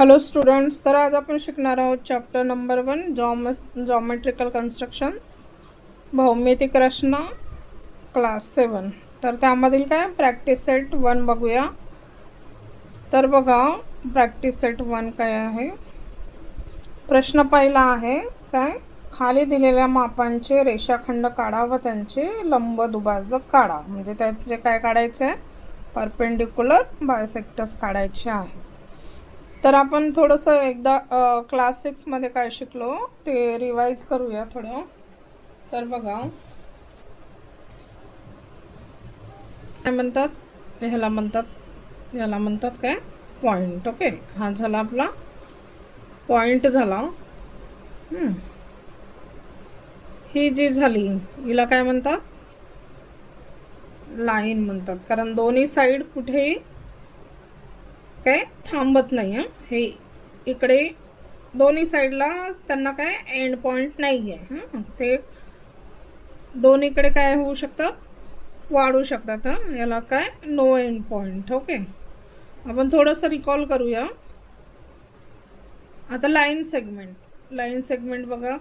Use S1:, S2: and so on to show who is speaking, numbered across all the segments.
S1: Hello students, तर आज आपण शिकणार आहोत चॅप्टर नंबर 1 जॉमेट्रिकल कन्स्ट्रक्शन्स, भौमितिक रचना, क्लास 7. तर त्यामधील काय प्रॅक्टिस सेट 1 बघूया. तर बघा, प्रॅक्टिस सेट 1 काय आहे. प्रश्न पहिला आहे काय, खाली दिलेल्या मापांचे रेषाखंड काढा व त्यांचे लंब दुभाजक काढा. म्हणजे त्याचे काय काढायचे आहे, परपेंडिक्युलर बायसेक्टर्स काढायचे आहेत. तर आपण थोडंसं एकदा क्लास 6मध्ये काय शिकलो ते रिवाइज करूया थोडं. तर बघा, काय म्हणतात, ह्याला म्हणतात काय, पॉईंट. ओके, हा झाला आपला पॉईंट झाला. ही जी झाली हिला काय म्हणतात, लाईन म्हणतात. कारण दोन्ही साईड कुठेही काय थांबत नाही. हे इकडे दोन्ही साईडला त्यांना काय एंड पॉईंट नाही आहे. ते दोन्हीकडे काय होऊ शकतात, वाढू शकतात. याला काय नो एंड पॉईंट. ओके, आपण थोडंसं रिकॉल करूया. आता लाईन सेगमेंट बघा.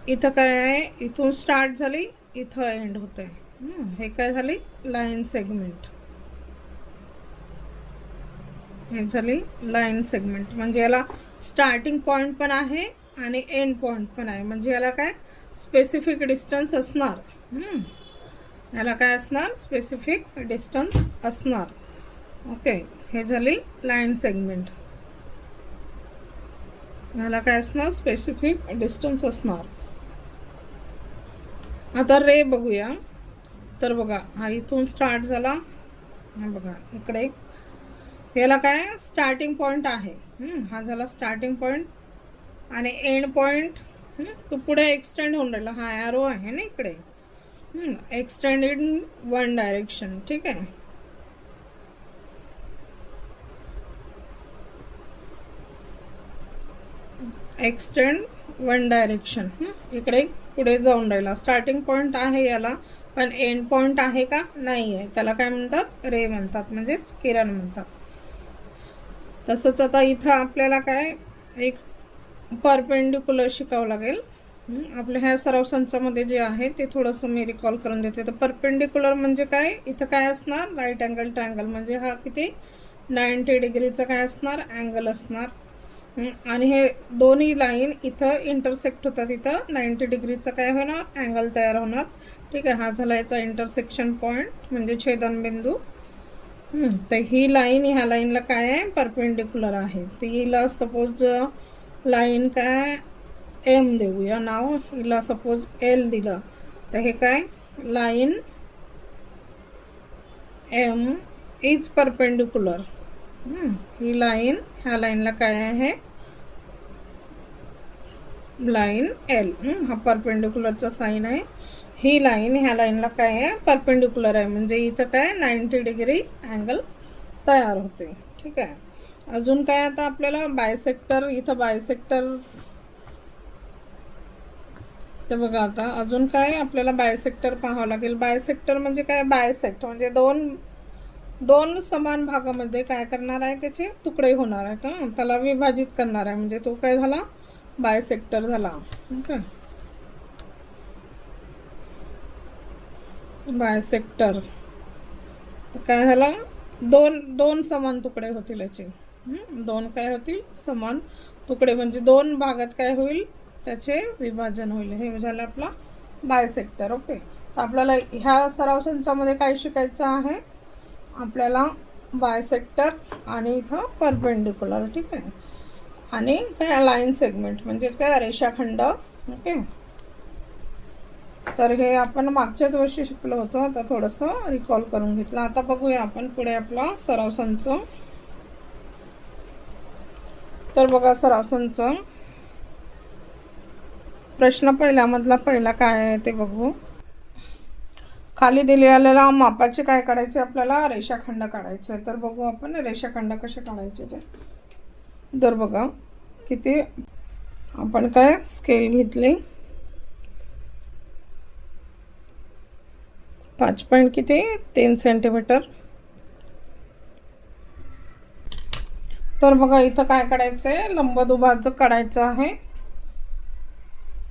S1: इथं काय आहे, इथून स्टार्ट झाली, इथं एंड होते. हे काय झाली, लाईन सेगमेंट. हे झाली लाईन सेगमेंट. म्हणजे याला स्टार्टिंग पॉईंट पण आहे आणि एंड पॉईंट पण आहे. म्हणजे याला काय स्पेसिफिक डिस्टन्स असणार. याला काय असणार, स्पेसिफिक डिस्टन्स असणार. ओके, हे झाली लाईन सेगमेंट. याला काय असणार, स्पेसिफिक डिस्टन्स असणार. आता रे बघूया. तर बघा, हा इथून स्टार्ट झाला, हा बघा इकडे, याला काय स्टार्टिंग पॉईंट आहे. हा झाला स्टार्टिंग पॉईंट आणि एंड पॉईंट तो पुढे एक्सटेंड होऊन राहिला. हा ॲरो आहे ना इकडे, एक्सटेंड इन वन डायरेक्शन. ठीक आहे, एक्सटेंड वन डायरेक्शन. इकडे पुढे जाऊन राहिला. स्टार्टिंग पॉईंट आहे याला, पण एंड पॉईंट आहे का, नाही आहे. त्याला काय म्हणतात, रे म्हणतात, म्हणजेच किरण म्हणतात. तसंच आता इथं आपल्याला काय एक परपेंडिक्युलर शिकावं लागेल. आपल्या ह्या सराव संचामध्ये जे आहे ते थोडंसं मी रिकॉल करून देते. तर परपेंडिक्युलर म्हणजे काय, इथं काय असणार, राईट अँगल ट्रायंगल. म्हणजे हा किती 90 डिग्रीचा काय असणार, अँगल असणार. आणि हे दोन्ही लाईन इथं इंटरसेक्ट होतात. इथं 90 डिग्रीचा काय होणार, अँगल तयार होणार. ठीक आहे, हा झाला याचा इंटरसेक्शन पॉईंट म्हणजे छेदनबिंदू. तर ही लाईन ह्या लाईनला काय आहे, परपेंडिक्युलर आहे. तर हिला सपोज लाईन काय एम देऊया नाव, हिला सपोज एल दिलं, तर हे काय लाईन एम इज परपेंडिक्युलर. ही लाईन ह्या लाईनला काय आहे, लाईन एल. हा परपेंडिक्युलरचा साईन आहे. ही लाईन ह्या लाईनला काय आहे, परपेंडिक्युलर आहे. म्हणजे इथं काय 90 डिग्री अँगल तयार होते. ठीक आहे, अजून काय आता आपल्याला बायसेक्टर, इथं बायसेक्टर. तर बघा, आता अजून काय आपल्याला बायसेक्टर पाहावं लागेल. बायसेक्टर म्हणजे काय, बायसेक्ट म्हणजे दोन समान भागामध्ये काय करणार आहे, त्याचे तुकडे होणार आहेत. त्याला विभाजित करणार आहे. म्हणजे तो काय झाला, बायसेक्टर झाला. Okay, bisector. तर काय झाला, दोन समान तुकडे होतील याचे. दोन काय होतील, समान तुकडे. म्हणजे दोन भागात काय होईल, त्याचे विभाजन होईल. हे झालं आपला बायसेक्टर. ओके, तर आपल्याला ह्या सराव संचामध्ये काय शिकायचं आहे, आपल्याला बायसेक्टर आणि इथं परपेंडिक्युलर. ठीक आहे, आणि काय लाईन सेगमेंट म्हणजे काय रेषाखंड. ओके, तर हे आपण मागच्याच वर्षी शिकलो होतो. आता थोडंसं रिकॉल करून घेतलं. आता बघूया आपण पुढे आपला सराव संच. तर बघा, सराव संच प्रश्न पहिल्यामधला पहिला काय आहे ते बघू. खाली दिलेल्या मापाचे काय काढायचे, आपल्याला रेषाखंड काढायचे. तर बघू आपण रेषाखंड कसे काढायचे ते. तर बघा, किती आपण काय स्केल घेतली, 5 पॉईंट किती 3 सेंटीमीटर. तर बघा इथं काय काढायचं आहे, लंबदुभाजक काढायचं आहे,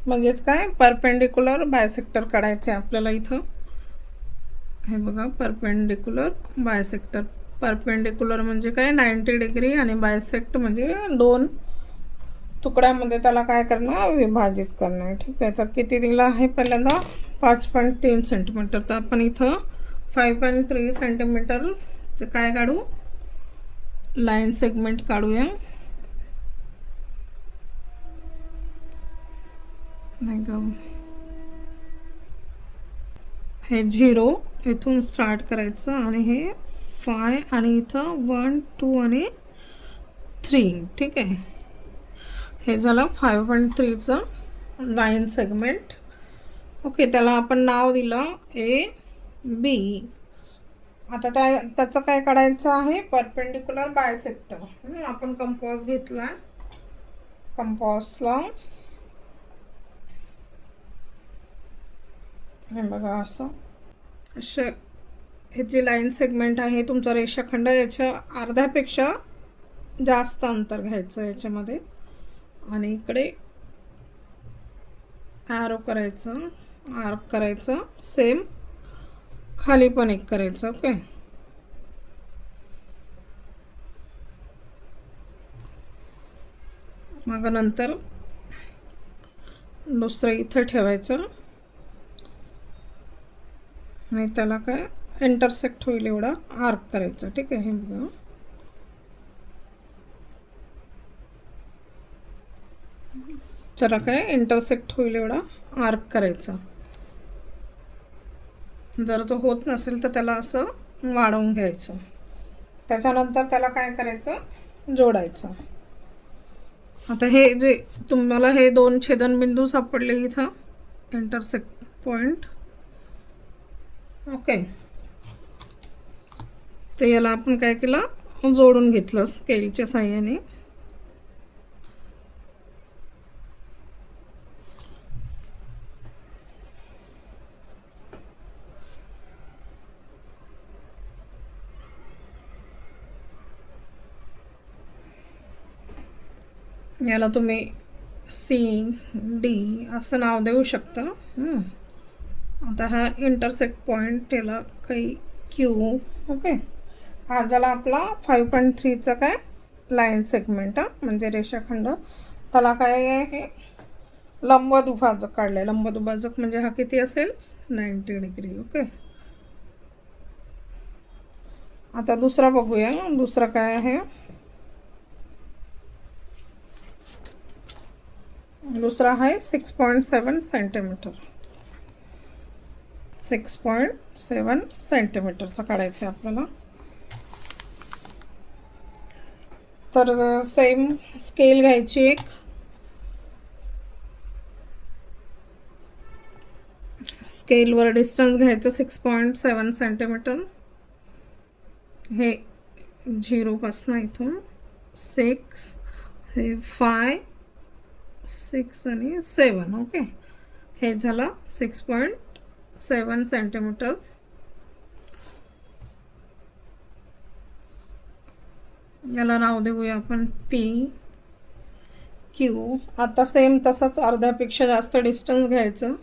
S1: म्हणजेच काय परपेंडिक्युलर बायसेक्टर काढायचे आपल्याला इथं. हे बघा परपेंडिक्युलर बायसेक्टर. परपेंडिक्युलर म्हणजे काय 90 डिग्री आणि बायसेक्ट म्हणजे 2 तुकड्यामध्ये त्याला काय करणं, विभाजित करणं. ठीक आहे, तर किती दिलं आहे पहिल्यांदा 5.3 सेंटीमीटर. तर आपण इथं 5.3 सेंटीमीटरचं काय काढू, लाईन सेगमेंट काढूया. नाही का, हे 0 इथून स्टार्ट करायचं आणि हे 5 आणि इथं 1 2 आणि 3. ठीक आहे, हे झालं 5.3चं लाईन सेगमेंट. ओके, त्याला आपण नाव दिलं AB. आता त्याचं काय काढायचं आहे, परपेंडिक्युलर बायसेक्टर. आपण कंपॉस घेतला, कंपॉसला हे बघा असं हे जे लाईन सेगमेंट आहे तुमचा रेषाखंड, याच्या अर्ध्यापेक्षा जास्त अंतर घ्यायचं याच्यामध्ये आणि इकडे ॲरो करायचं, आर्क करायचं, सेम खाली पण एक करायचं. ओके, मग नंतर दुसरं इथं ठेवायचं आणि त्याला काय इंटरसेक्ट होईल एवढा आर्क करायचं. ठीक आहे, हे बघा त्याला काय इंटरसेक्ट होईल एवढा आर्क करायचा. जर तो होत नसेल तर त्याला असं वाढवून घ्यायचं. त्याच्यानंतर त्याला काय करायचं, जोडायचं. आता हे जे तुम्हाला हे 2 छेदनबिंदू सापडले इथं, इंटरसेक्ट पॉइंट. ओके, ते याला आपण काय केलं, जोडून घेतलं स्केलच्या साहाय्याने. याला तुम्ही CD असं नाव देऊ शकता. आता हा इंटरसेक्ट पॉइंट, याला काही Q. ओके, हा झाला आपला 5.3चा काय लाईन सेगमेंट, म्हणजे रेषाखंड. त्याला काय आहे, लंबदुभाजक काढलं आहे. लंबदुभाजक म्हणजे हा किती असेल, 90 डिग्री. ओके, आता दुसरा बघूया. दुसरा काय आहे, दुसरा आहे 6.7 सेंटीमीटर. 6.7 सेंटीमीटरचा काढायचं आहे आपल्याला. तर सेम स्केल घ्यायची एक, स्केलवर डिस्टन्स घ्यायचं 6.7 सेंटीमीटर. हे 0 पासून इथून 6, हे 5 6 आणि 7. ओके, हे झालं 6.7 सेंटीमीटर. याला नाव देऊया आपण PQ. आता सेम तसंच अर्ध्यापेक्षा जास्त डिस्टन्स घ्यायचं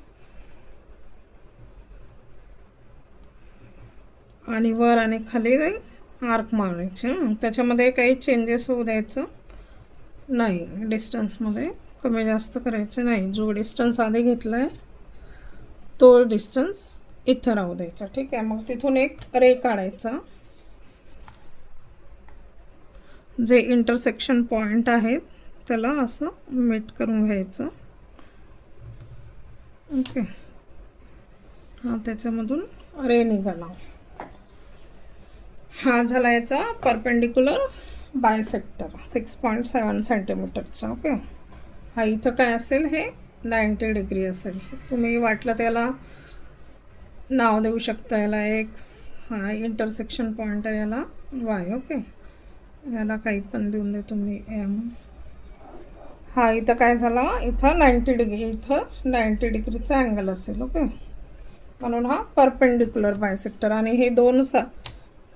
S1: आणि वर आणि खाली आर्क मारायचे. त्याच्यामध्ये काही चेंजेस होऊ द्यायचं नाही, डिस्टन्समध्ये कमी जास्त करायचं नाही. जो डिस्टन्स आधी घेतला आहे तो डिस्टन्स इथं राहू द्यायचा. ठीक आहे, मग तिथून एक रे काढायचा, जे इंटरसेक्शन पॉइंट आहेत त्याला असं मीट करून घ्यायचं. ओके, हा त्याच्यामधून रे निघाला. हा झाला याचा परपेंडिक्युलर बायसेक्टर 6.7 सेंटीमीटरचा. ओके, हा इथं काय असेल, हे 90 डिग्री असेल. तुम्ही वाटलं त्याला नाव देऊ शकता, याला X. हा इंटरसेक्शन पॉइंट आहे, याला Y. ओके, याला काही पण देऊन दे तुम्ही M. हा इथं काय झाला, इथं 90 डिग्री, इथं 90 डिग्रीचा अँगल असेल. ओके, म्हणून हा परपेंडिक्युलर बायसेक्टर. आणि हे दोन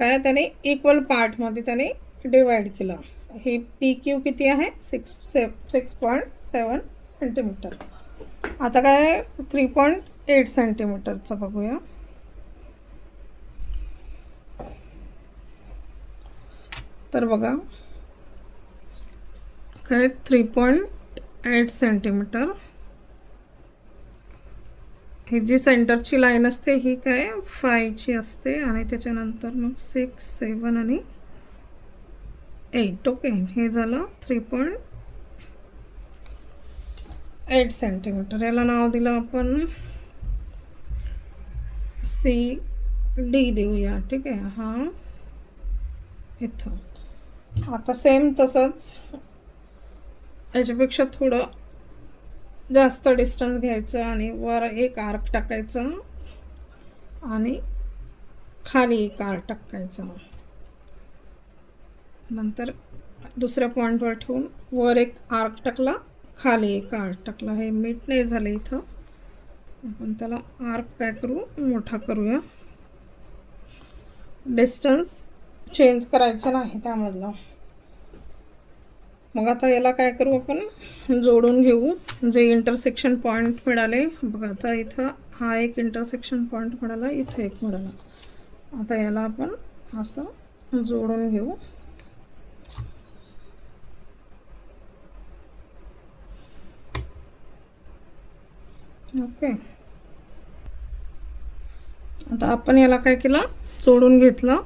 S1: काय त्याने इक्वल पार्टमध्ये त्याने डिवाइड केला. ही पी क्यू किती आहे 6.7 सेंटीमीटर. आता काय 3.8 सेंटीमीटरचं बघूया. तर बघा काय 3.8 सेंटीमीटर. ही जी सेंटरची लाईन असते ही काय 5ची असते आणि त्याच्यानंतर मग 6, 7 आणि 8. ओके, हे झालं 3.8 सेंटीमीटर. याला नाव दिलं आपण CD देऊया. ठीक आहे, हा इथं. आता सेम तसंच याच्यापेक्षा थोडं जास्त डिस्टन्स घ्यायचं आणि वर एक आर्क टाकायचं आणि खाली एक आर्क टाकायचं. नंतर दुसऱ्या पॉईंटवर ठेवून वर एक आर्क टाकला, खाली एक आर्क टाकला. हे मीट नाही झालं इथं. आपण त्याला आर्क काय करू, मोठा करूया. डिस्टन्स चेंज करायचं नाही त्यामधलं. मग आता याला काय करू, आपण जोडून घेऊ. जे इंटरसेक्शन पॉईंट मिळाले बघा, आता इथं हा एक इंटरसेक्शन पॉईंट मिळाला, इथं एक मिळाला. आता याला आपण असं जोडून घेऊ. ओके, आता आपण याला काय केलं, जोडून घेतलं.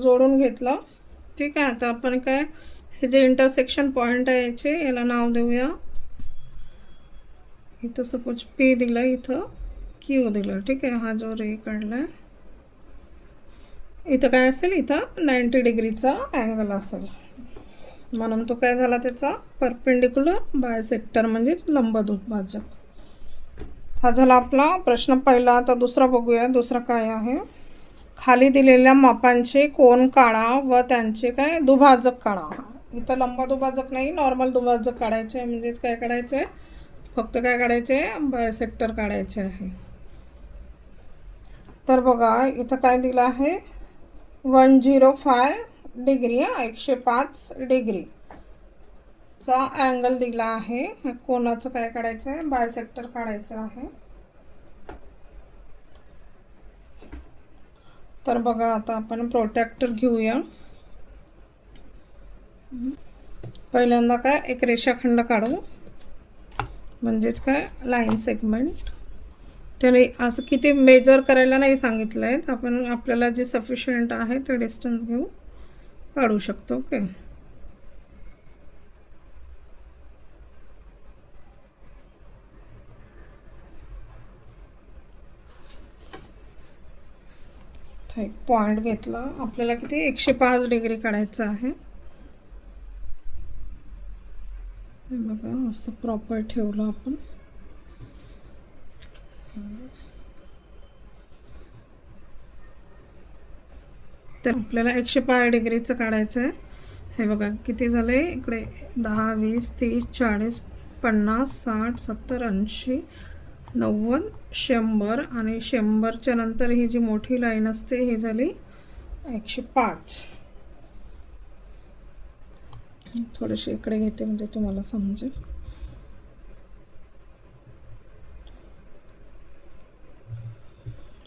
S1: जोडून घेतलं. ठीक आहे, आता आपण काय हे जे इंटरसेक्शन पॉईंट आहे याचे याला नाव देऊया. इथं सपोज P दिलं, इथं Q दिलं. ठीक आहे, हा जो रे काढलाय इथं काय असेल, इथं 90 डिग्रीचा अँगल असेल, म्हणून तो काय झाला त्याचा परपेंडिक्युलर बायसेक्टर म्हणजेच लंबदुभाजक. हा झाला आपला प्रश्न पहिला. आता दुसरा बघूया. दुसरा काय आहे, खाली दिलेल्या मापांचे कोन काढा व त्यांचे काय दुभाजक काढा. इथं लंबदुभाजक नाही, नॉर्मल दुभाजक काढायचे. म्हणजेच काय काढायचे, फक्त काय काढायचे, बायसेक्टर काढायचे आहे. तर बघा इथं काय दिलं आहे, 105 डिग्री, 105 डिग्रीचा अँगल दिला आहे. कोणाचं काय काढायचं आहे, बायसेक्टर काढायचं आहे. तर बघा आता आपण प्रोट्रॅक्टर घेऊया. पहिल्यांदा काय एक रेषाखंड काढू, म्हणजेच काय लाईन सेगमेंट. त्याने असं किती मेजर करायला नाही सांगितलं आहे, आपण आपल्याला जे सफिशियंट आहे ते डिस्टन्स घेऊ काढू शकतो. ओके, एक पॉईंट घेतला. आपल्याला किती 105 डिग्री काढायचं आहे. बघा असं प्रॉपर ठेवलं आपण. तर आपल्याला 105 डिग्रीचं काढायचं आहे. हे बघा किती झाले, इकडे 10, 20, 30, 40, 50, 60, 70, 80, 90, 100 आणि 100च्या नंतर ही जी मोठी लाईन असते ही झाली 105. थोडेसे इकडे घेते म्हणजे तुम्हाला समजेल.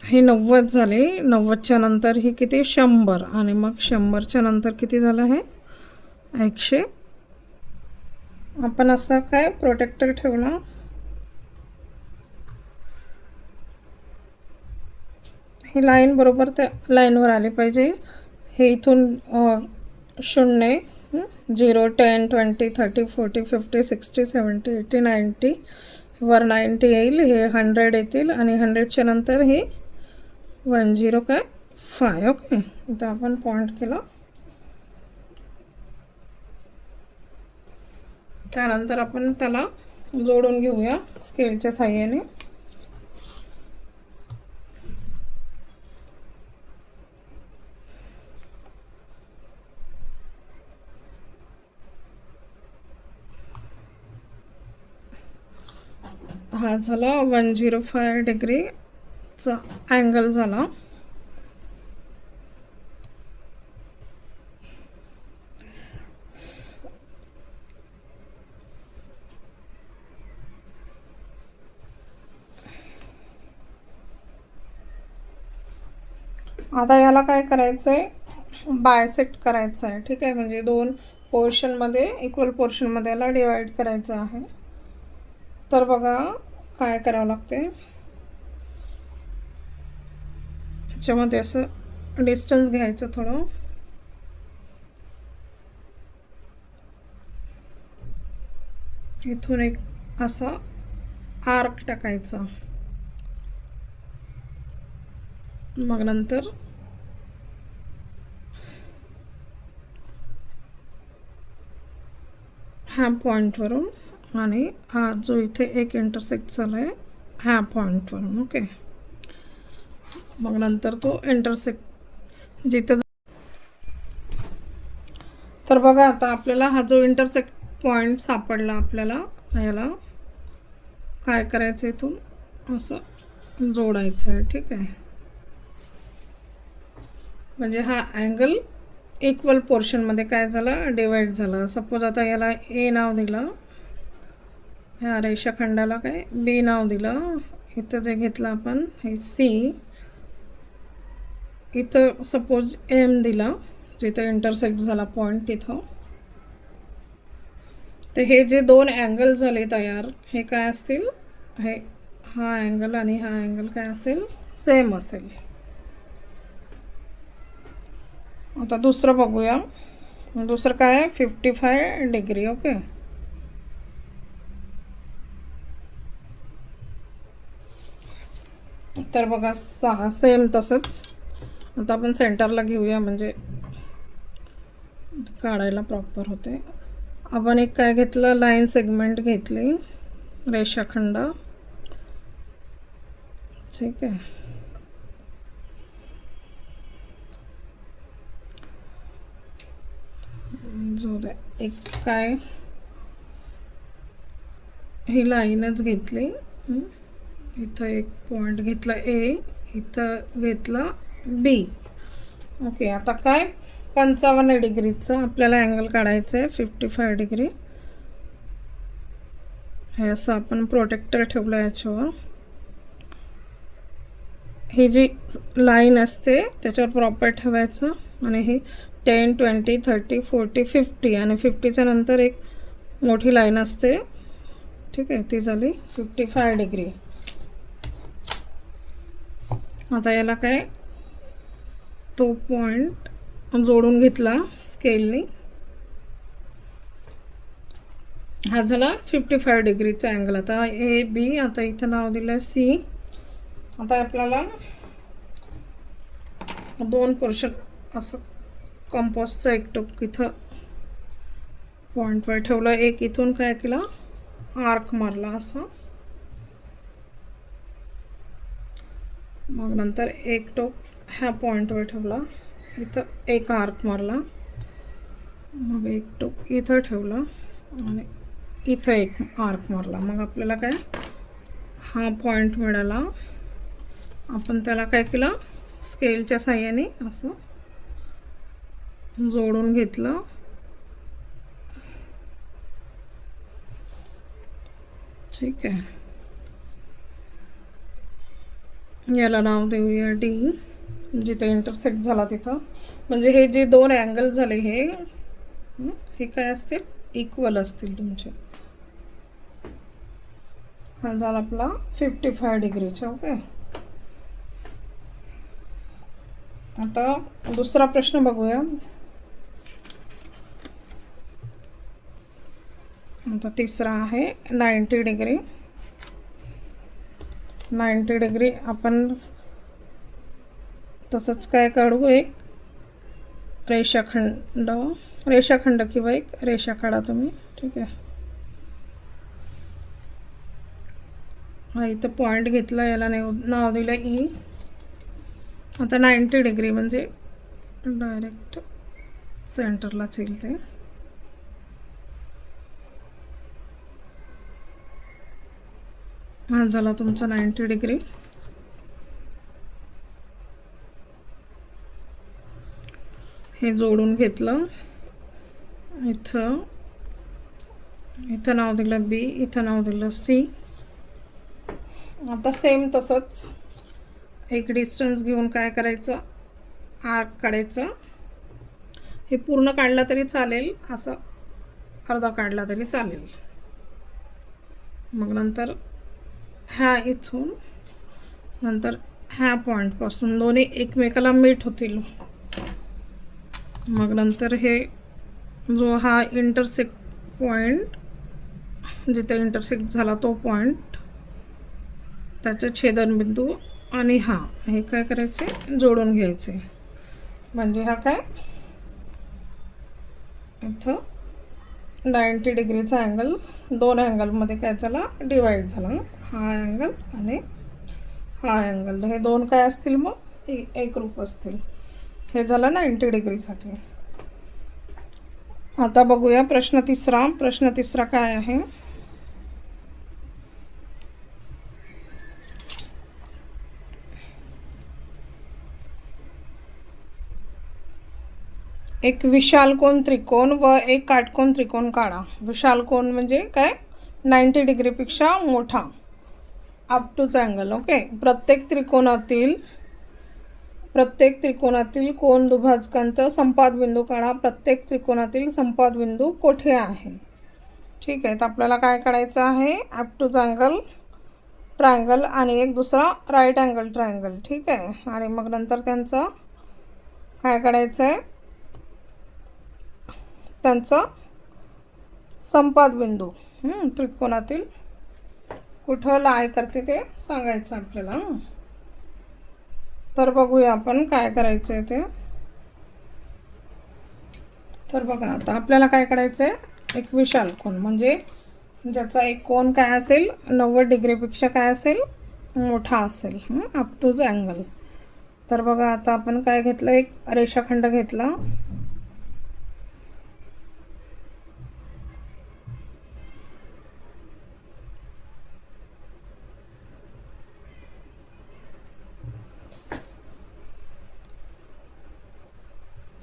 S1: हे 90 झाले. 90च्या नंतर ही किती 100 आणि मग 100च्या नंतर किती झालं आहे 100. आपण असा काय प्रोटेक्टर ठेवला. ही लाईन बरोबर त्या लाईनवर आली पाहिजे. हे इथून 0, 0, 10, 20, 30, 40, 50, 60, 70, 80, 90 वर 90 येईल. हे 100 येतील आणि 100च्या नंतर हे 105. ओके, इथं आपण पॉईंट केलं. त्यानंतर आपण त्याला जोडून घेऊया स्केलच्या साहाय्याने. हा झाला 105 डिग्रीचा अँगल झाला. आता याला काय करायचं आहे, बायसेक्ट करायचं आहे. ठीक आहे, म्हणजे 2 पोर्शनमध्ये, इक्वल पोर्शनमध्ये याला डिवाईड करायचं आहे. तर बघा काय करावं लागते, ह्याच्यामध्ये असं डिस्टन्स घ्यायचं थोडं, इथून एक असा आर्क टाकायचा. मग नंतर ह्या पॉईंटवरून आणि हा जो इथे एक इंटरसेक्ट झाला आहे ह्या पॉईंटवरून. ओके, मग नंतर तो इंटरसेक्ट जिथं, तर बघा आता आपल्याला हा जो इंटरसेक्ट पॉईंट सापडला, आपल्याला याला काय करायचं, इथून असं जोडायचं आहे. ठीक आहे, म्हणजे हा अँगल इक्वल पोर्शनमध्ये काय झाला, डिवाईड झाला. सपोज आता याला ए नाव दिलं, ह्या रेषाखंडाला काय बी नाव दिलं, इथं जे घेतलं आपण हे सी, इथं सपोज एम दिला, जिथं इंटरसेक्ट झाला पॉईंट तिथं. तर हे जे 2 अँगल झाले तयार, हे काय असतील, हे हा अँगल आणि हा अँगल काय असेल, सेम असेल. आता दुसरं बघूया. दुसरं काय आहे, 55 डिग्री. ओके, तर बघा सेम तसंच. आता आपण सेंटरला घेऊया, म्हणजे काढायला प्रॉपर होते. आपण एक काय घेतलं, लाईन सेगमेंट घेतली, रेषाखंड. ठीक आहे, जो दे एक काय ही लाईनच घेतली, इथं एक पॉईंट घेतला ए, इथं घेतला बी. ओके, आता काय 55 डिग्रीचं आपल्याला अँगल काढायचं आहे, 55 डिग्री. हे असं आपण प्रोटेक्टर ठेवलं याच्यावर. ही जी लाईन असते त्याच्यावर प्रॉपर ठेवायचं, आणि ही 10, 20, 30, 40, 50 आणि 50च्या नंतर एक मोठी लाईन असते. ठीक आहे, ती झाली 55 डिग्री. आता याला काय, तो पॉईंट जोडून घेतला स्केलनी, हा झाला 55 डिग्रीचा अँगल. आता ए बी, आता इथं नाव दिलं सी. आता आपल्याला 2 पोर्शन असं कंपासचं एक टोक इथं पॉईंटवर ठेवलं, एक इथून काय केला, आर्क मारला असं. मग नंतर एक टोक ह्या पॉईंटवर ठेवला, इथं एक आर्क मारला. मग एक टोक इथं ठेवलं आणि इथं एक आर्क मारला. मग आपल्याला काय हा पॉईंट मिळाला. आपण त्याला काय केलं, स्केलच्या साहाय्याने असं जोडून घेतलं. ठीक आहे, याला नाव देऊया डी, जिथे इंटरसेक्ट झाला तिथं. म्हणजे हे जे 2 अँगल झाले हे काय असतील, इक्वल असतील तुमचे. हा झाला आपला 55 डिग्रीचा. ओके, आता दुसरा प्रश्न बघूया. आता तिसरा आहे 90 डिग्री. 90 डिग्री आपण तसंच काय काढू, एक रेषाखंड किंवा एक रेषा काढा तुम्ही. ठीक आहे, हा इथं पॉईंट घेतला, याला नाव दिलं ई. आता 90 डिग्री म्हणजे डायरेक्ट सेंटरलाच येईल ते. हा झाला तुमचा 90 डिग्री. हे जोडून घेतलं, इथं नाव दिलं बी, इथं नाव दिलं सी. आता सेम तसंच एक डिस्टन्स घेऊन काय करायचं, आर्क काढायचं. हे पूर्ण काढलं तरी चालेल, असं अर्धा काढला तरी चालेल. मग नंतर ह्या इथून नंतर ह्या पॉईंटपासून दोन्ही एकमेकाला मीट होतील. मग नंतर हे जो हा इंटरसेक्ट पॉईंट, जिथे इंटरसेक्ट झाला तो पॉईंट, त्याचे छेदनबिंदू आणि हे काय करायचे, जोडून घ्यायचे. म्हणजे हा काय इथं 90 डिग्रीचा अँगल दोन अँगलमध्ये काय झाला, डिवाईड झाला. हा अँगल आणि हा अँगल, हे दोन काय असतील मग एकरूप असतील. हे झालं 90 डिग्रीसाठी. आता बघूया प्रश्न तिसरा. प्रश्न तिसरा काय आहे, एक विशालकोन त्रिकोण व एक काटकोन त्रिकोण काढा. विशालकोन म्हणजे काय, 90 डिग्रीपेक्षा मोठा, अप टूचा अँगल. ओके. प्रत्येक त्रिकोणातील कोन दुभाजकांचा संपात बिंदू काढा. प्रत्येक त्रिकोणातील संपात बिंदू कोठे आहे. ठीक आहे. तर आपल्याला काय काढायचं आहे, अप टूचा अँगल ट्रायंगल आणि एक दुसरा राईट अँगल ट्रायंगल. ठीक आहे. आणि मग नंतर त्यांचं काय काढायचं आहे, त्यांचं संपात बिंदू त्रिकोणातील कुठं लाय करते ते सांगायचं आपल्याला. तर बघूया आपण काय करायचं आहे ते. तर बघा, आता आपल्याला काय करायचं आहे, एक विशालकोन म्हणजे ज्याचा एक कोन काय असेल, 90 डिग्रीपेक्षा काय असेल, मोठा असेल, अप टू द अँगल. तर बघा, आता आपण काय घेतलं, एक रेषाखंड घेतला.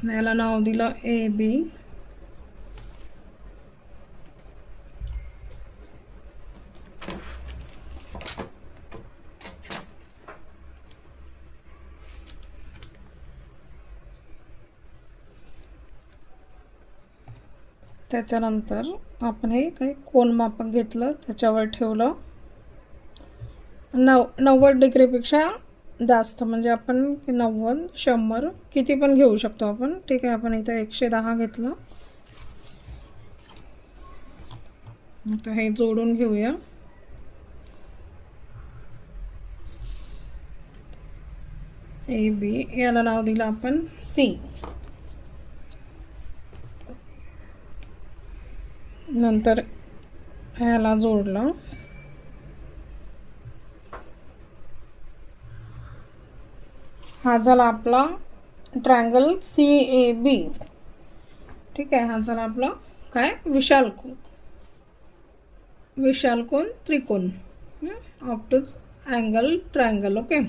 S1: याला नाव दिलं AB. त्याच्यानंतर आपण हे काही कोनमापक घेतलं, त्याच्यावर ठेवलं 90 डिग्रीपेक्षा जास्त, म्हणजे आपण 90 100 किती पण घेऊ शकतो आपण. ठीक आहे. आपण इथं 110 घेतलं. आता हे जोडून घेऊया. AB, याला नाव दिलं आपण C. नंतर ह्याला जोडलं. हा झाला आपला ट्रायंगल CAB. ठीक आहे. हा झाला आपला काय, विशालकोन त्रिकोण, obtuse angle triangle. Okay.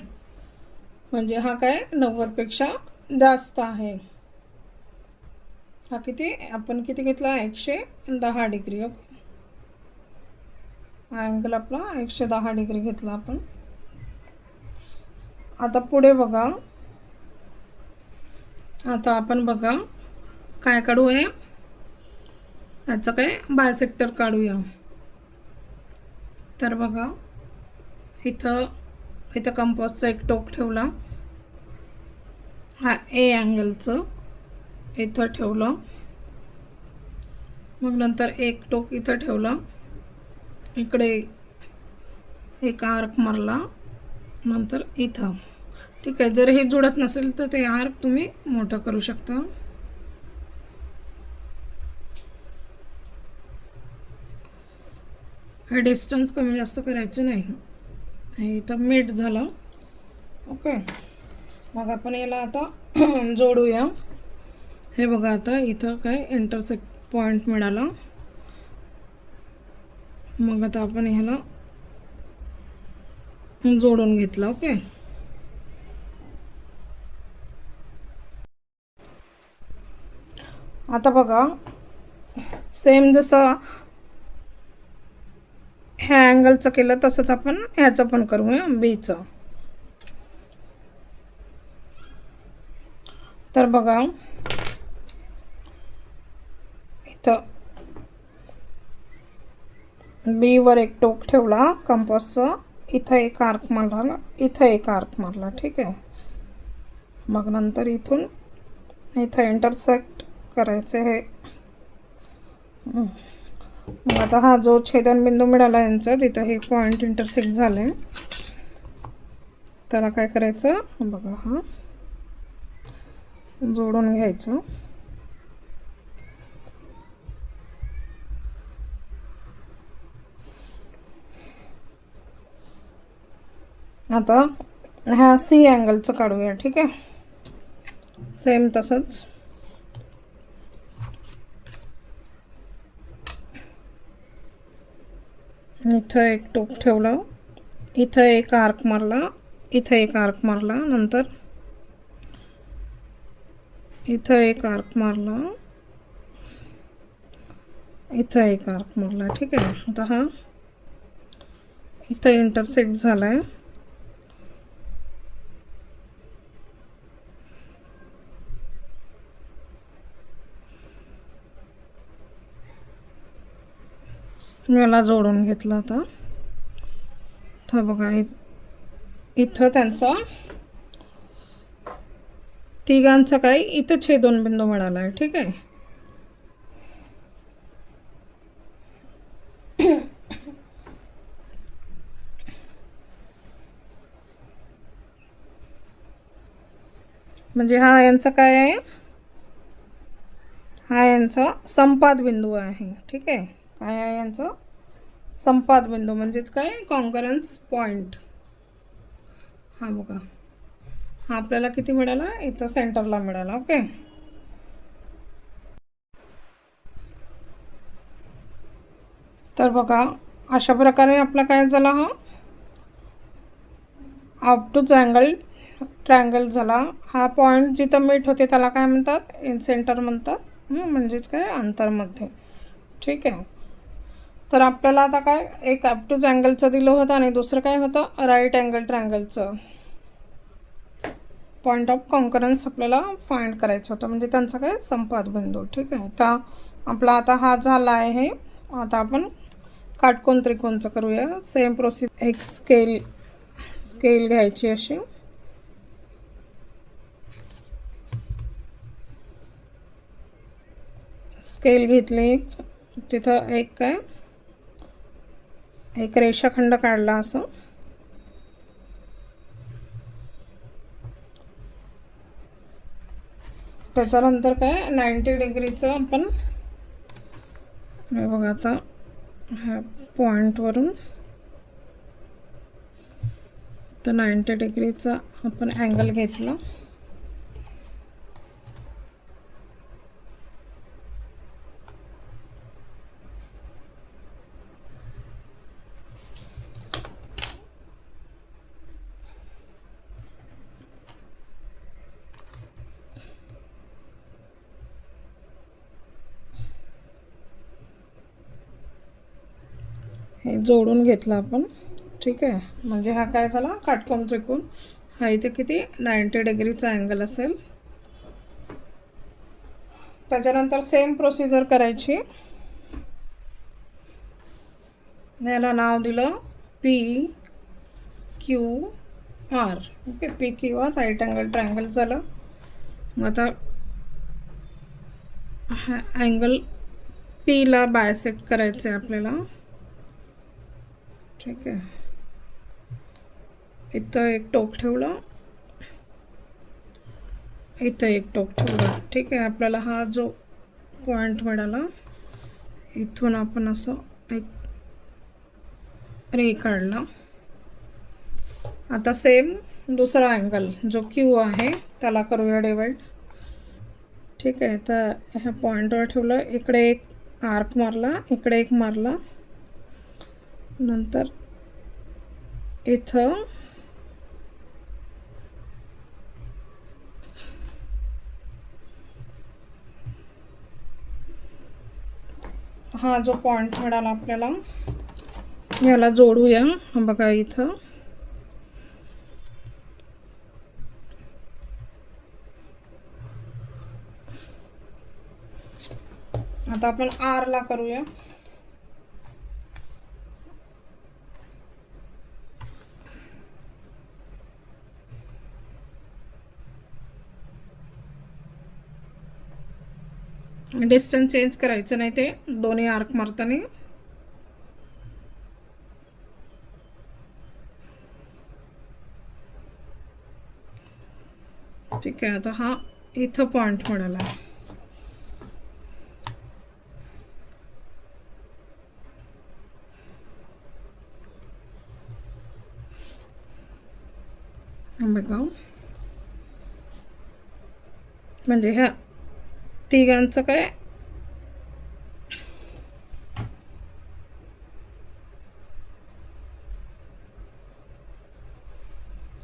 S1: म्हणजे हा काय 90 पेक्षा जास्त आहे. हा किती, आपण किती घेतला, 110 डिग्री. ओके. हा अँगल आपला 110 डिग्री घेतला आपण. आता पुढे बघा, आता आपण बघा काय काढूया, याचं काय बायसेक्टर काढूया. तर बघा, इथं कंपासचं एक टोक ठेवला, हा A अँगलचं इथं ठेवलं. मग नंतर एक टोक इथं ठेवलं, इकडे एक आर्क मारला, नंतर इथं. ठीक आहे. जर हे जुळत नसेल तर ते आर्क तुम्ही मोठं करू शकता. हे डिस्टन्स कमी जास्त करायचं नाही. हे इथं मीट झालं. ओके. मग आपण याला आता जोडूया. हे बघा, आता इथं काय इंटरसेक्ट पॉईंट मिळाला. मग आता आपण ह्याला जोडून घेतलं. ओके. आता बघा, सेम जसं ह्या अँगलचं केलं तसंच आपण ह्याचं पण करूया, Bचं. तर बघा इथं बी वर एक टोक ठेवला कंपासचा, इथं एक आर्क मारला, इथं एक आर्क मारला. ठीक आहे. मग नंतर इथून इथं इंटरसेक्ट करायचे हे. मग आता हा जो छेदनबिंदू मिळाला यांचा, तिथं हे पॉईंट इंटरसेक्ट झाले, त्याला काय करायचं बघा, हा जोडून घ्यायचं. आता ह्या सी अँगलचं काढूया. ठीक आहे. सेम तसंच इथं एक टोक ठेवलं, इथं एक आर्क मारला, इथं एक आर्क मारला, नंतर इथं एक आर्क मारला, इथं एक आर्क मारला. ठीक आहे. आता हा इथं इंटरसेक्ट झालाय. मला जोडून घेतलं. आता बघा इथं त्यांचा तिघांचा काय इथं छेदनबिंदू मिळाला आहे. ठीक आहे. म्हणजे हा यांचा काय आहे, हा यांचा संपाद बिंदू आहे. ठीक आहे. काय आहे यांचा संपाद बिंदू, म्हणजेच काय कॉन्करन्स पॉइंट. हा बघा, हा आपल्याला किती मिळाला, इथं सेंटरला मिळाला. ओके. तर बघा अशा प्रकारे आपला काय झाला, हा ऑब्टूज ट्रायंगल झाला. हा पॉईंट जिथं मीट होते त्याला काय म्हणतात, इन सेंटर म्हणतात, म्हणजेच काय अंतरमध्ये. ठीक आहे. तर आपल्याला आता काय एक ऑब्टूज अँगलचं दिलं होतं आणि दुसरं काय होतं राईट अँगल ट्रायंगलचं पॉईंट ऑफ कॉन्करन्स आपल्याला फाइंड करायचं होतं, म्हणजे त्यांचा काय संपाद बिंदू. ठीक आहे. आता आपला आता हा झाला आहे. आता आपण काटकोन त्रिकोणचं करूया. Same process. एक स्केल घ्यायची अशी, स्केल घेतली, तिथं एक रेषाखंड काढला असं. त्याच्यानंतर काय 90 डिग्रीचं आपण हे बघा, आता ह्या पॉईंटवरून तर 90 डिग्रीचा आपण अँगल घेतला. हे जोडून घेतलं आपण. ठीक आहे. म्हणजे हा काय झाला काटकोन त्रिकोण. हा इथे किती 90 डिग्रीचा अँगल असेल. त्याच्यानंतर सेम प्रोसिजर करायची. याला नाव दिलं PQR. Okay. PQR right angle triangle झालं. मग आता हा अँगल Pला बायसेक्ट करायचं आहे आपल्याला. ठीक आहे. इथं एक टोक ठेवलं, इथं एक टोक ठेवलं. ठीक आहे. आपल्याला हा जो पॉईंट मिळाला, इथून आपण असं एक रे काढला. आता सेम दुसरा अँगल जो Q आहे त्याला करूया डिवाइड. ठीक आहे. तर ह्या पॉईंटवर ठेवलं, इकडे एक आर्क मारला, इकडे एक मारला, नंतर इथं हा जो पॉईंट मिळाला आपल्याला याला जोडूया. बघा इथं आता आपण आर ला करूया. डिस्टन्स चेंज करायचं नाही, ते दोन्ही आर्क मारताना. ठीक आहे. आता हा इथं पॉइंट मिळाला. बघा, म्हणजे ह्या तिघांचं काय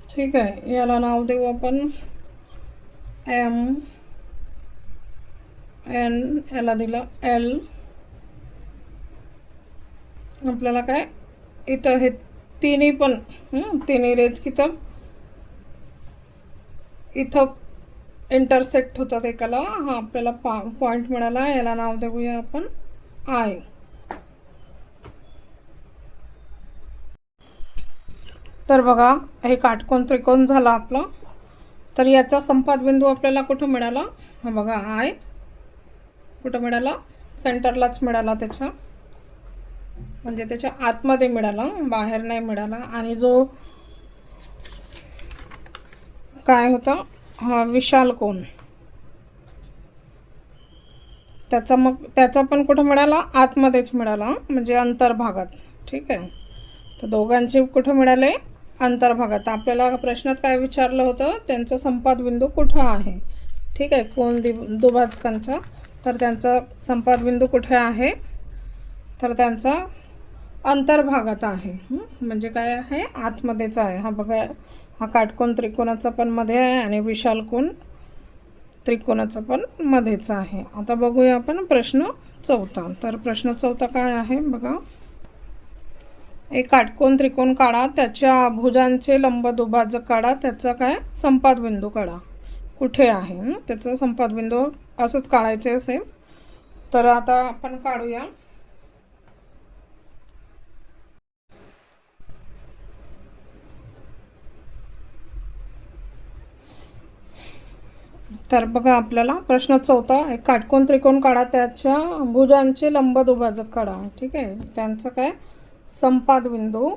S1: ठीक आहे. याला नाव देऊ आपण एम एन, याला दिलं एल. आपल्याला काय इथं हे तिन्ही पण तिन्ही रेज इथं इंटरसेक्ट होतात एकाला. हा आपल्याला पॉइंट मिळाला. याला नाव देऊया आपण आय. तर बघा, हे काटकोन त्रिकोण झाला आपला. तर याचा संपाद बिंदू आपल्याला कुठं मिळाला? हा बघा, आय कुठं मिळाला? सेंटरलाच मिळाला त्याच्या, म्हणजे त्याच्या आतमध्ये मिळाला, बाहेर नाही मिळाला. आणि जो काय होता हा विशाल कोन, त्याचा पण कुठं मिळाला? आतमध्येच मिळाला, म्हणजे अंतर्भागात. ठीक आहे. तर दोघांचे कुठं मिळाले? अंतर्भागात. आपल्याला प्रश्नात काय विचारलं होतं? त्यांचा संपाद बिंदू कुठं आहे. ठीक आहे, कोन दुभाजकांचा. तर त्यांचा संपाद बिंदू कुठे आहे? तर त्यांचा अंतर्भागात आहे. म्हणजे काय आहे? आतमध्येच आहे. हा बघा, हा काटकोन त्रिकोणाचा पण मध्ये आहे आणि विशाल कोन त्रिकोणाचा पण मध्येच आहे. आता बघूया आपण प्रश्न चौथा. तर प्रश्न चौथा काय आहे बघा. एक काटकोन त्रिकोण काढा, त्याच्या भुजांचे लंब दुभाजक काढा, त्याचा काय संपाद बिंदू काढा. कुठे आहे त्याचा संपाद बिंदू? असंच काढायचे असेल तर आता आपण काढूया. तर बघा, आपल्याला प्रश्न चौथा, एक काटकोन त्रिकोण काढा, त्याच्या भुजांचे लंब दुभाजक काढा. ठीक आहे, त्यांचं काय संपाद बिंदू,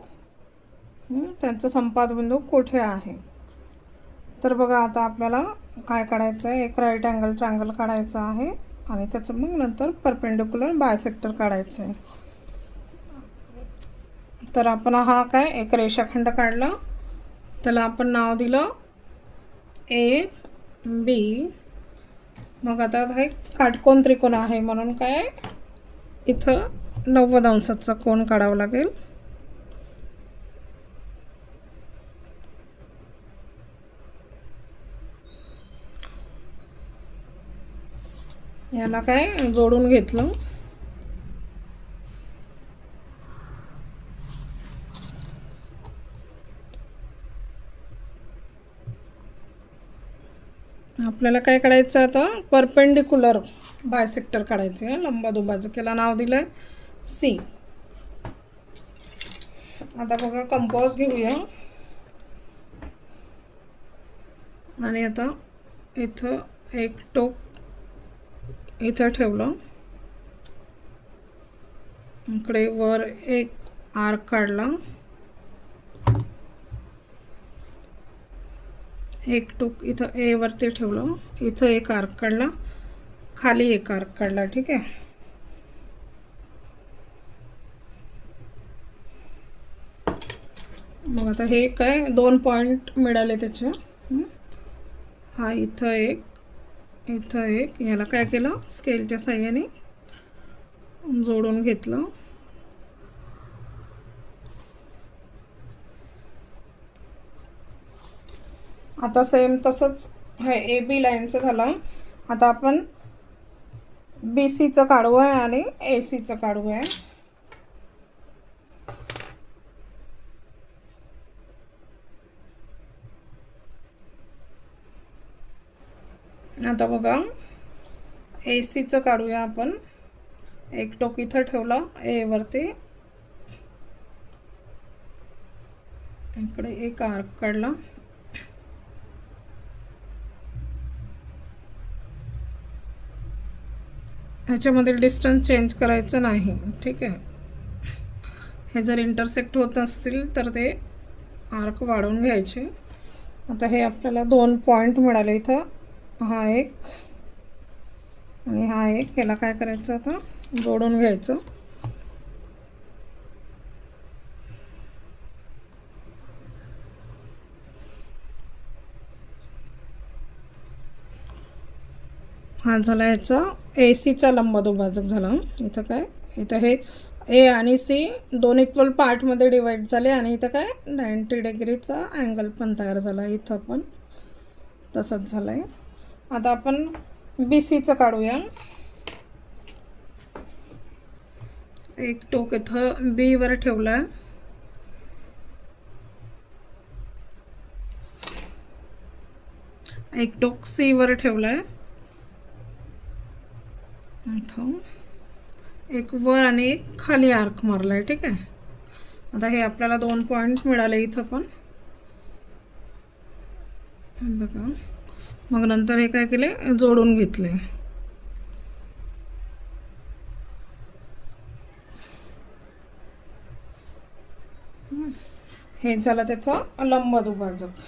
S1: त्यांचा संपाद बिंदू कुठे आहे. तर बघा, आता आपल्याला काय काढायचं आहे? एक राईट अँगल ट्रायंगल काढायचं आहे आणि त्याचं मग नंतर परपेंडिक्युलर बायसेक्टर काढायचं आहे. तर आपण हा काय एक रेषाखंड काढला, त्याला आपण नाव दिलं ए बी. मग आता हा एक काटकोन त्रिकोण आहे म्हणून काय इथं 90 अंशाचा कोन काढावा लागेल. याला काय जोडून घेतलं. आपल्याला काय काढायचं आता? परपेंडिक्युलर बायसेक्टर काढायचे आहे, लंब दुभाजक. याला नाव दिलंय सी. आता बघा, कंपास घेऊया आणि आता इथं एक टोक इथं ठेवलं, इकडे वर एक आर्क काढला, एक टोक इथं ए वरती ठेवलं, इथं एक आर्क काढला, खाली एक आर्क काढला. ठीक आहे. मग आता हे काय 2 पॉइंट मिळाले त्याचे. हा इथं एक, इथं एक. याला काय केलं? स्केलच्या साहाय्याने जोडून घेतलं. आता सेम तसंच हे ए बी लाईनचं झालं. आता आपण बी सीचं काढू आहे आणि ए सीचं काढू आहे. आता बघा, ए सीचं काढूया आपण. एक टोक इथं ठेवलं ए वरती, इकडे एक आर्क काढला, ह्याच्यामधील डिस्टन्स चेंज करायचं नाही, ठीक आहे. हे जर इंटरसेक्ट होत असतील तर ते आर्क वाढवून घ्यायचे. आता हे आपल्याला 2 पॉईंट मिळाले इथं, हा एक आणि हा एक. याला काय करायचं आता, जोडून घ्यायचं. हा झाला याचा ACचा लंबदुभाजक झाला. इथं काय, इथं हे ए आणि सी 2 इक्वल पार्टमध्ये डिवाईड झाले आणि इथं काय 90 डिग्रीचा अँगल पण तयार झाला. इथं पण तसंच झालं आहे. आता आपण BCचं काढूया. एक टोक इथं B वर ठेवला आहे, एक टोक C वर ठेवला आहे, इथं एक वर आणि एक खाली आर्क मारला आहे, ठीक आहे. आता हे आपल्याला 2 पॉईंट मिळाले इथं पण बघा. मग नंतर हे काय केले, जोडून घेतले. हे झालं त्याचं लंबदुभाजक.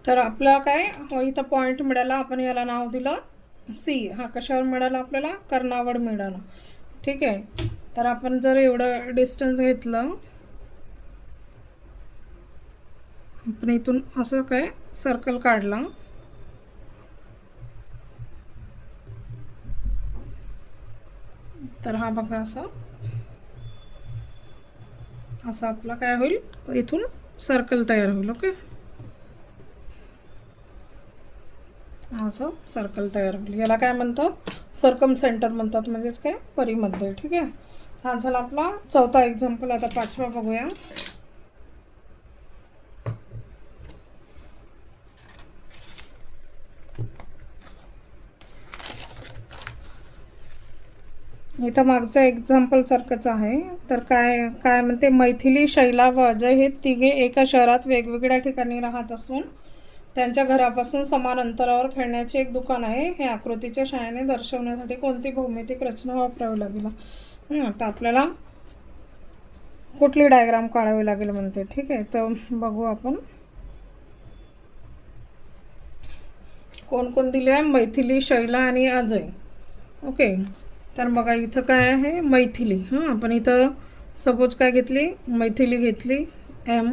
S1: तर आपला काय इथं पॉईंट मिळाला, आपण याला नाव दिलं C. हा कशावर मिळाला, आपल्याला कर्णावर मिळाला, ठीक आहे. तर आपण जर एवढं डिस्टन्स घेतलं, आपण इथून असं काय सर्कल काढला, तर हा बघा असा असं आपला काय होईल, इथून सर्कल तयार होईल. ओके, असं सर्कल तयार होईल. याला काय म्हणतात, सर्कम सेंटर म्हणतात, म्हणजेच काय परिमध्य, ठीक आहे. हा झाला आपला चौथा एक्झाम्पल. आता 5वा बघूया. इथं मागचं एक्झाम्पल सारखंच आहे. तर काय काय म्हणते, मैथिली, शैला व अजय हे तिघे एका शहरात वेगवेगळ्या ठिकाणी राहत असून त्यांच्या घरापासून समान अंतरावर खेळण्याचे एक दुकान आहे. हे आकृतीच्या सहाय्याने दर्शवण्यासाठी कोणती भौमितिक रचना वापरावी लागेल. आता आपल्याला कुठली डायग्राम काढावी लागेल म्हणते, ठीक आहे. तर बघू आपण कोण कोण दिले आहे, मैथिली, शैला आणि अजय. ओके, तर बघा इथं काय आहे, मैथिली. हां, आपण इथं सपोज काय घेतली, मैथिली घेतली M.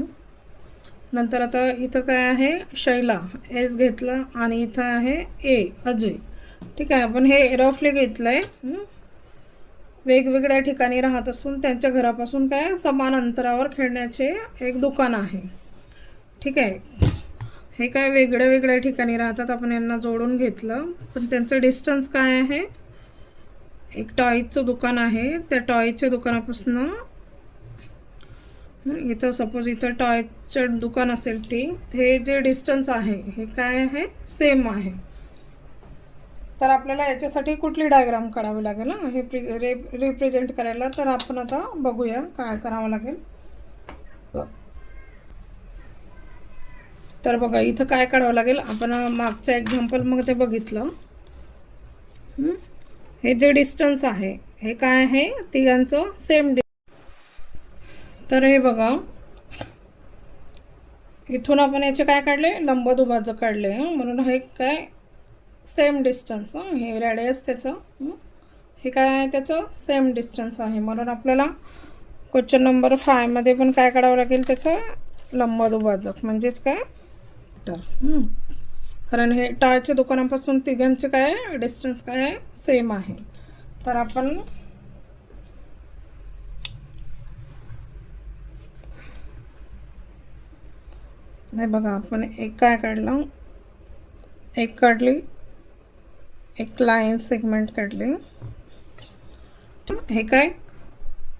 S1: नंतर आता इथं काय आहे, शैला S घेतला आणि इथं आहे A अजय, ठीक आहे. आपण हे रफली घेतलं आहे. वेगवेगळ्या ठिकाणी राहत असून त्यांच्या घरापासून काय समान अंतरावर खेळण्याचे एक दुकान आहे, ठीक आहे. हे काय वेगळ्या वेगळ्या ठिकाणी राहतात, आपण यांना जोडून घेतलं. पण त्यांचं डिस्टन्स काय आहे, एक टॉयचं दुकान आहे, त्या टॉयच्या दुकानापासून इथं सपोज इथं टॉयचं दुकान असेल हे जे डिस्टन्स आहे हे काय आहे, सेम आहे. तर आपल्याला याच्यासाठी कुठली डायग्राम काढावी लागेल ना हे रिप्रेझेंट करायला. तर आपण आता बघूया काय करावं लागेल. तर बघा इथं काय काढावं लागेल, आपण मागच्या एक्झाम्पलमध्ये बघितलं. हे जे डिस्टन्स आहे हे काय आहे, तिघांचं सेम. तर हे बघा इथून आपण याचे काय काढले, लंबदुभाजक काढले. म्हणून हे काय सेम डिस्टन्स, हे रेडियस त्याचं, हे काय आहे त्याचं सेम डिस्टन्स आहे. म्हणून आपल्याला क्वेश्चन नंबर 5 मध्ये पण काय काढावं लागेल, त्याचं लंबदुभाजक म्हणजेच काय तर. कारण हे टाळच्या दुकानापासून तिघांचे काय डिस्टन्स काय आहे, सेम आहे. तर आपण नाही बघा, आपण एक काय काढलं, एक काढली, एक लाईन सेगमेंट काढली. हे काय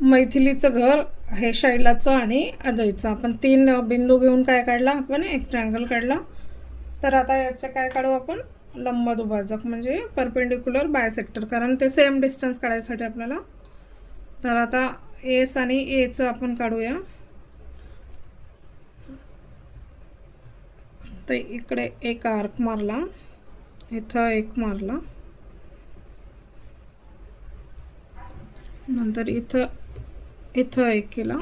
S1: मैथिलीचं घर, हे शैलाचं आणि अजयचं. आपण 3 बिंदू घेऊन काय काढला, आपण एक ट्रायंगल काढला. तर आता याचं काय काढू आपण, लंबदुभाजक म्हणजे परपेंडिक्युलर बायसेक्टर, कारण ते सेम डिस्टन्स काढायसाठी आपल्याला. तर आता एस आणि एचं आपण काढूया. तर इकडे एक आर्क मारला, इथं एक मारला, नंतर इथं एक केला.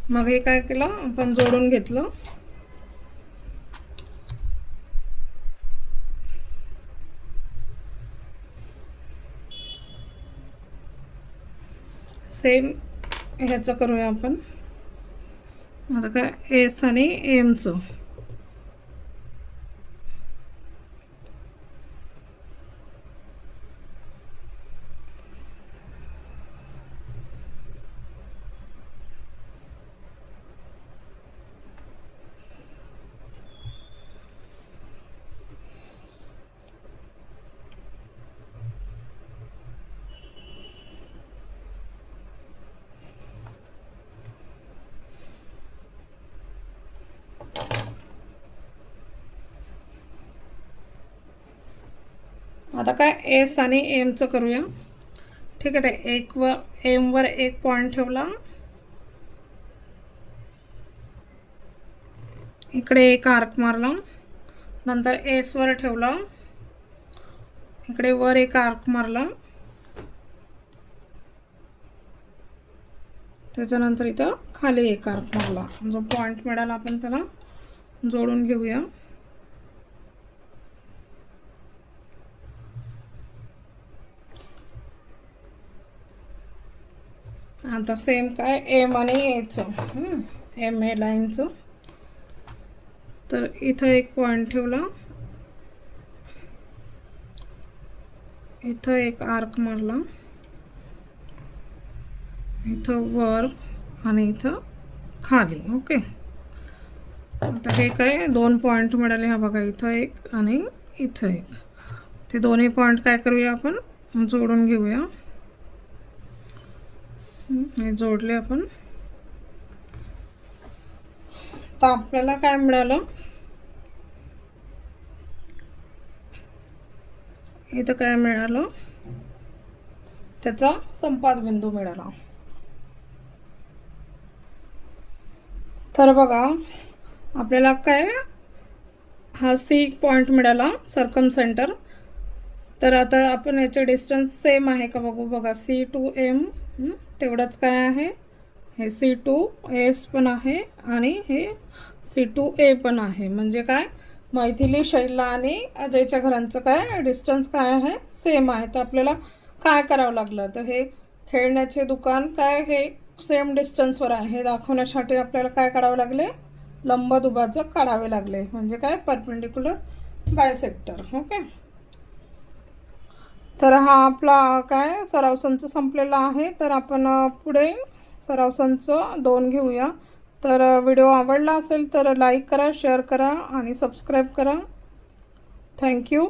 S1: मग हे काय केलं आपण, जोडून घेतलं. सेम ह्याचं करूया आपण. आता काय एस आणि एमचं. आता काय एस आणि एमचं करूया. ठीक आहे, ते एमवर एक पॉईंट ठेवला, इकडे एक आर्क मारला, नंतर एसवर ठेवला, इकडे वर एक आर्क मारला, त्याच्यानंतर इथं खाली एक आर्क मारला. जो पॉईंट मिळाला आपण त्याला जोडून घेऊया. आता सेम काय एम आणि एचं, एम ए लाईनचं. तर इथं एक पॉईंट ठेवला, इथं एक आर्क मारला, इथं वर आणि इथं खाली. ओके, आता हे काय दोन पॉईंट मिळाले. हा बघा, इथं एक आणि इथं एक. ते दोन्ही पॉईंट काय करूया आपण, जोडून घेऊया. हे जोडले आपण. तर आपल्याला काय मिळालं, इथं काय मिळालं, त्याचा संपात बिंदू मिळाला. तर बघा, आपल्याला काय हा सी पॉईंट मिळाला, सर्कम सेंटर. तर आता आपण याचे डिस्टन्स सेम आहे का बघू. बघा, सी टू एम तेवढंच काय आहे, हे सी टू एस पण आहे आणि हे सी टू ए पण आहे. म्हणजे काय, मैथिली, शैला आणि अजयच्या घरांचं काय डिस्टन्स काय आहे, सेम आहे. तर आपल्याला काय करावं लागलं, तर हे खेळण्याचे दुकान काय हे सेम डिस्टन्सवर आहे हे दाखवण्यासाठी आपल्याला काय काढावं लागले, लंबदुभाजक काढावे लागले. म्हणजे काय, परपेंडिक्युलर बायसेक्टर. ओके, तर हा आपला काय सराव संच संपलेला आहे. तर आपण पुढे सराव संच 2 घेऊया. तर व्हिडिओ आवडला असेल तर लाईक करा, शेअर करा आणि सबस्क्राईब करा. थँक्यू.